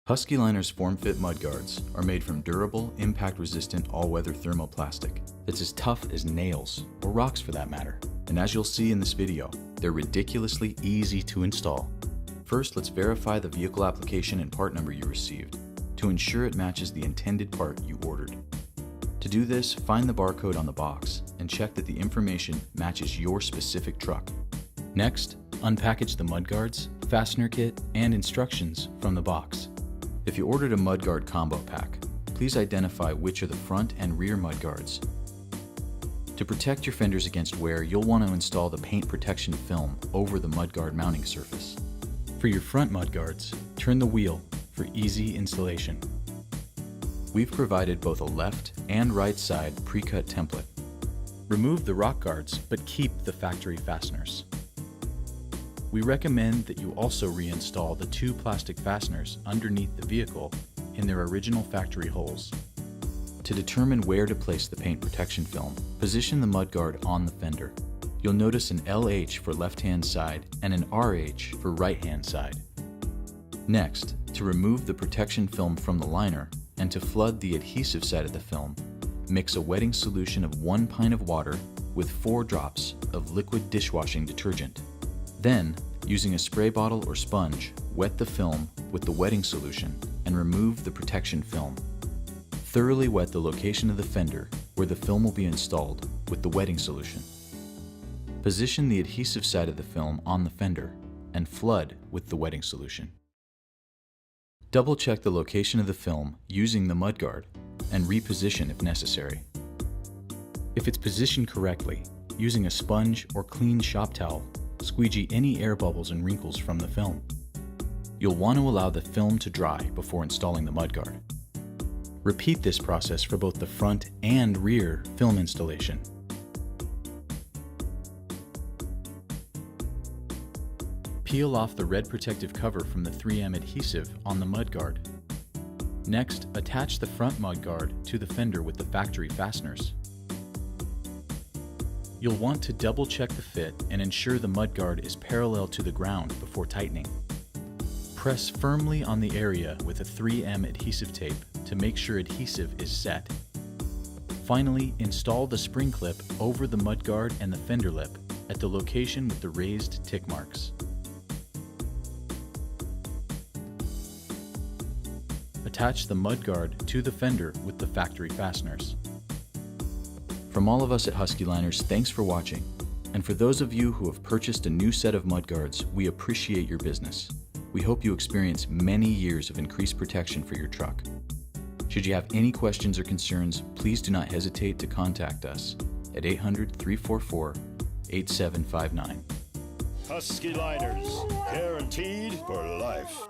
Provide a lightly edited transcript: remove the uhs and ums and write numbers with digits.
Husky Liners FormFit Mud Guards are made from durable, impact-resistant, all-weather thermoplastic that's as tough as nails, or rocks for that matter. And as you'll see in this video, they're ridiculously easy to install. First, let's verify the vehicle application and part number you received to ensure it matches the intended part you ordered. To do this, find the barcode on the box and check that the information matches your specific truck. Next, unpackage the mud guards, fastener kit, and instructions from the box. If you ordered a mudguard combo pack, please identify which are the front and rear mudguards. To protect your fenders against wear, you'll want to install the paint protection film over the mudguard mounting surface. For your front mudguards, turn the wheel for easy installation. We've provided both a left and right side pre-cut template. Remove the rock guards, but keep the factory fasteners. We recommend that you also reinstall the two plastic fasteners underneath the vehicle in their original factory holes. To determine where to place the paint protection film, position the mudguard on the fender. You'll notice an LH for left-hand side and an RH for right-hand side. Next, to remove the protection film from the liner and to flood the adhesive side of the film, mix a wetting solution of 1 pint of water with 4 drops of liquid dishwashing detergent. Then, using a spray bottle or sponge, wet the film with the wetting solution and remove the protection film. Thoroughly wet the location of the fender where the film will be installed with the wetting solution. Position the adhesive side of the film on the fender and flood with the wetting solution. Double check the location of the film using the mudguard and reposition if necessary. If it's positioned correctly, using a sponge or clean shop towel, squeegee any air bubbles and wrinkles from the film. You'll want to allow the film to dry before installing the mudguard. Repeat this process for both the front and rear film installation. Peel off the red protective cover from the 3M adhesive on the mudguard. Next, attach the front mudguard to the fender with the factory fasteners. You'll want to double check the fit and ensure the mudguard is parallel to the ground before tightening. Press firmly on the area with a 3M adhesive tape to make sure adhesive is set. Finally, install the spring clip over the mudguard and the fender lip at the location with the raised tick marks. Attach the mudguard to the fender with the factory fasteners. From all of us at Husky Liners, thanks for watching. And for those of you who have purchased a new set of mudguards, we appreciate your business. We hope you experience many years of increased protection for your truck. Should you have any questions or concerns, please do not hesitate to contact us at 800-344-8759. Husky Liners, guaranteed for life.